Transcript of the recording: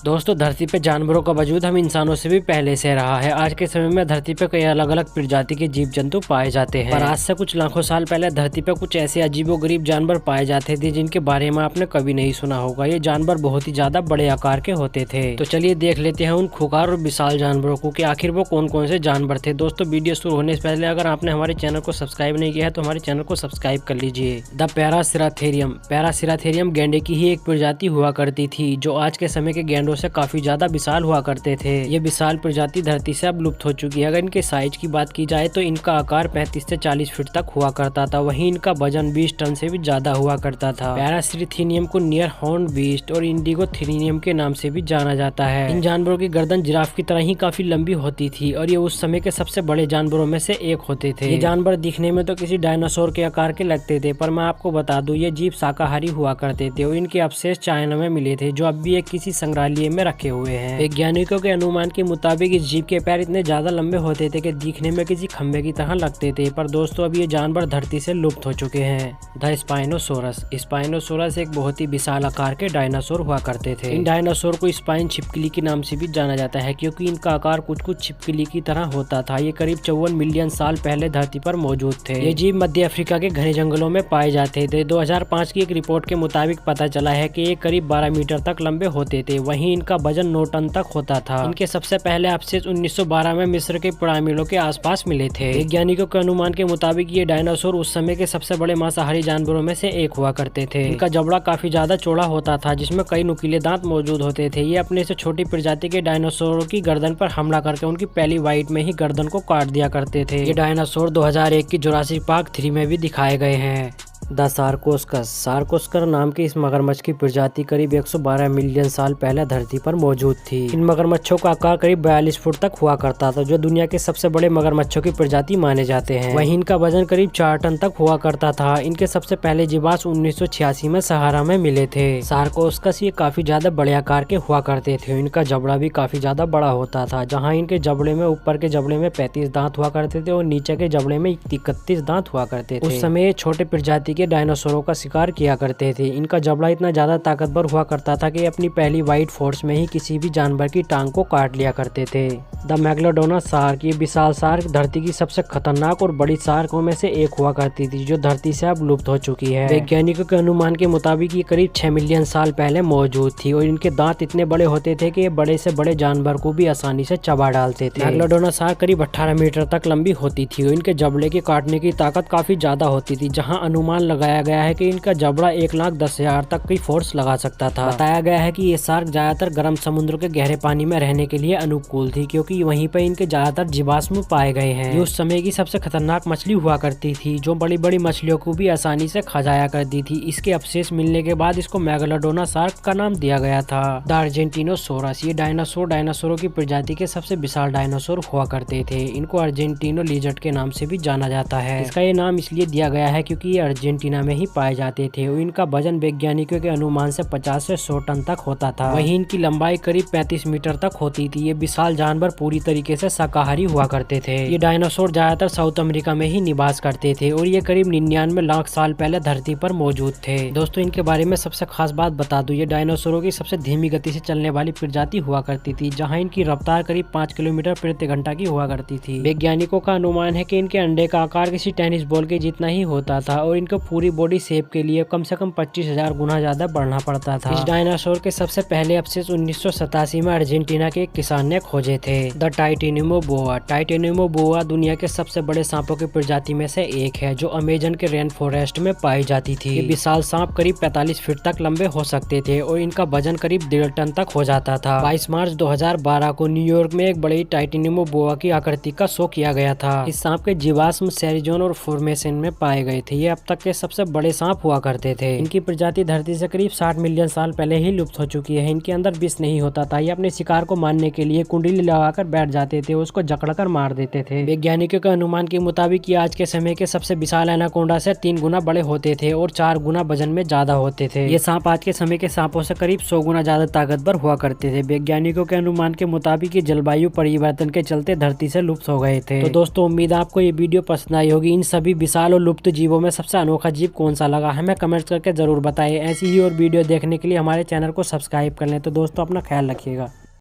दोस्तों, धरती पे जानवरों का वजूद हम इंसानों से भी पहले से रहा है। आज के समय में धरती पे कई अलग अलग प्रजाति के जीव जंतु पाए जाते हैं, पर आज से कुछ लाखों साल पहले धरती पे कुछ ऐसे अजीबोगरीब जानवर पाए जाते थे जिनके बारे में आपने कभी नहीं सुना होगा। ये जानवर बहुत ही ज्यादा बड़े आकार के होते थे। तो चलिए देख लेते हैं उन खूंखार और विशाल जानवरों को कि आखिर वो कौन कौन से जानवर थे। दोस्तों, वीडियो शुरू होने से पहले अगर आपने हमारे चैनल को सब्सक्राइब नहीं किया है तो हमारे चैनल को सब्सक्राइब कर लीजिए। द पैरासिराथेरियम गैंडे की ही एक प्रजाति हुआ करती थी जो आज के समय के गैंडों से काफी ज्यादा विशाल हुआ करते थे। ये विशाल प्रजाति धरती से अब लुप्त हो चुकी है। अगर इनके साइज की बात की जाए तो इनका आकार 35 से 40 फीट तक हुआ करता था। वहीं इनका वजन 20 टन से भी ज्यादा हुआ करता था। पैरासिरिथेनियम को नियर हॉर्न बीस्ट और इंडिगोथेरियम के नाम से भी जाना जाता है। इन जानवरों की गर्दन जिराफ की तरह ही काफी लंबी होती थी और ये उस समय के सबसे बड़े जानवरों में से एक होते थे। ये जानवर दिखने में तो किसी डायनासोर के आकार के लगते थे, पर मैं आपको बता दूं ये जीव शाकाहारी हुआ करते थे और इनके अवशेष चाइना में मिले थे जो अब भी एक किसी संग्रहालय में रखे हुए हैं। वैज्ञानिकों के अनुमान के मुताबिक इस जीव के पैर इतने ज्यादा लंबे होते थे कि दिखने में किसी खंबे की तरह लगते थे। पर दोस्तों, अब ये जानवर धरती से लुप्त हो चुके हैं। द स्पाइनोसोरस एक बहुत ही विशाल आकार के डायनासोर हुआ करते थे। इन डायनासोर को स्पाइन छिपकली के नाम से भी जाना जाता है क्योंकि इनका आकार कुछ छिपकली की तरह होता था। ये करीब 54 मिलियन साल पहले धरती पर मौजूद थे। ये जीव मध्य अफ्रीका के घने जंगलों में पाए जाते थे। 2005 की एक रिपोर्ट के मुताबिक पता चला है कि ये करीब 12 मीटर तक लंबे होते थे। वहीं इनका वजन 9 टन तक होता था। इनके सबसे पहले अवशेष 1912 में मिस्र के पिरामिडों के आसपास मिले थे। वैज्ञानिकों के अनुमान के मुताबिक ये डायनासोर उस समय के सबसे बड़े मांसाहारी जानवरों में से एक हुआ करते थे। इनका जबड़ा काफी ज्यादा चौड़ा होता था जिसमें कई नुकीले दांत मौजूद होते थे। ये अपने से छोटी प्रजाति के डायनासोरों की गर्दन पर हमला करके उनकी पहली बाइट में ही गर्दन को काट दिया करते थे। ये डायनासोर 2001 की जुरासिक पार्क 3 में भी दिखाए गए हैं। द सार्कोस्कर नाम की इस मगरमच्छ की प्रजाति करीब 112 मिलियन साल पहले धरती पर मौजूद थी। इन मगरमच्छों का आकार करीब 42 फुट तक हुआ करता था जो दुनिया के सबसे बड़े मगरमच्छों की प्रजाति माने जाते हैं। वहीं इनका वजन करीब 4 टन तक हुआ करता था। इनके सबसे पहले जीवाश्म 1986 में सहारा में मिले थे। सार्कोस्कस ये काफी ज्यादा बड़े आकार के हुआ करते थे। इनका जबड़ा भी काफी ज्यादा बड़ा होता था। जहाँ इनके जबड़े में ऊपर के जबड़े में 35 दांत हुआ करते थे और नीचे के जबड़े में 31 दांत हुआ करते थे। उस समय छोटे प्रजाति के डायनासोरों का शिकार किया करते थे। इनका जबड़ा इतना ज्यादा ताकतवर हुआ करता था कि अपनी पहली वाइट फोर्स में ही किसी भी जानवर की टांग को काट लिया करते थे। द मेगलोडोनस शार्क ये विशाल शार्क धरती की सबसे खतरनाक और बड़ी शार्कों में से एक हुआ करती थी जो धरती से अब लुप्त हो चुकी है। वैज्ञानिकों के अनुमान के मुताबिक ये करीब 6 मिलियन साल पहले मौजूद थी और इनके दांत इतने बड़े होते थे कि ये बड़े से बड़े जानवर को भी आसानी से चबा डालते थे। मेगलोडोनस शार्क करीब 18 मीटर तक लंबी होती थी और इनके जबड़े की काटने की ताकत काफी ज्यादा होती थी। जहाँ अनुमान लगाया गया है कि इनका जबड़ा 1,10,000 तक की फोर्स लगा सकता था। बताया गया है कि ये शार्क ज्यादातर गर्म समुद्र के गहरे पानी में रहने के लिए अनुकूल थी क्योंकि वहीं पर इनके ज्यादातर जीवाश्म पाए गए हैं। ये उस समय की सबसे खतरनाक मछली हुआ करती थी जो बड़ी बड़ी मछलियों को भी आसानी से खा जाया करती थी। इसके अवशेष मिलने के बाद इसको मेगालोडोना शार्क का नाम दिया गया था। द अर्जेंटिनोसोरस ये डायनासोरों की प्रजाति के सबसे विशाल डायनासोर हुआ करते थे। इनको अर्जेंटिनो लिजर्ड के नाम से भी जाना जाता है। इसका ये नाम इसलिए दिया गया है क्योंकि ये अर्जेंटीना में ही पाए जाते थे और इनका वजन वैज्ञानिकों के अनुमान से 50 से 100 टन तक होता था। वहीं इनकी लंबाई करीब 35 मीटर तक होती थी। ये विशाल जानवर पूरी तरीके से शाकाहारी हुआ करते थे। ये डायनासोर ज्यादातर साउथ अमेरिका में ही निवास करते थे और ये करीब 99 लाख साल पहले धरती पर मौजूद थे। दोस्तों, इनके बारे में सबसे खास बात बता दूं, ये डायनासोरों की सबसे धीमी गति से चलने वाली प्रजाति हुआ करती थी जहाँ इनकी रफ्तार करीब 5 किलोमीटर प्रति घंटा की हुआ करती थी। वैज्ञानिकों का अनुमान है कि इनके अंडे का आकार किसी टेनिस बॉल के जितना ही होता था और इनको पूरी बॉडी शेप के लिए कम से कम 25,000 गुना ज्यादा बढ़ना पड़ता था। इस डायनासोर के सबसे पहले अवशेष 1987 में अर्जेंटीना के एक किसान ने खोजे थे। द टाइटेनियमो बोआ दुनिया के सबसे बड़े सांपों की प्रजाति में से एक है जो अमेजन के रेन फॉरेस्ट में पाई जाती थी। ये विशाल सांप करीब 45 फीट तक लंबे हो सकते थे और इनका वजन करीब 1.5 टन तक हो जाता था। 22 मार्च 2012 को न्यूयॉर्क में एक बड़ी टाइटेनियमो बोआ की आकृति का शो किया गया था। इस सांप के जीवाश्म सेरिजोन और फॉर्मेशन में पाए गए थे। ये अब तक के सबसे बड़े सांप हुआ करते थे। इनकी प्रजाति धरती से करीब 60 मिलियन साल पहले ही लुप्त हो चुकी है। इनके अंदर विष नहीं होता था। ये अपने शिकार को मारने के लिए कुंडली लगाकर बैठ जाते थे, उसको जकड़कर मार देते थे। वैज्ञानिकों के अनुमान के मुताबिक ये आज के समय के सबसे विशाल एनाकोंडा से 3 गुना बड़े होते थे और 4 गुना वजन में ज्यादा होते थे। ये सांप आज के समय के सांपों से करीब 100 गुना ज्यादा ताकतवर हुआ करते थे। वैज्ञानिकों के अनुमान के मुताबिक ये जलवायु परिवर्तन के चलते धरती से लुप्त हो गए थे। तो दोस्तों, उम्मीद है आपको ये वीडियो पसंद आई होगी। इन सभी विशाल और लुप्त जीवों में सबसे अनोखा अनोखा जीव कौन सा लगा, हमें कमेंट्स करके ज़रूर बताइए। ऐसी ही और वीडियो देखने के लिए हमारे चैनल को सब्सक्राइब कर लें। तो दोस्तों अपना ख्याल रखिएगा।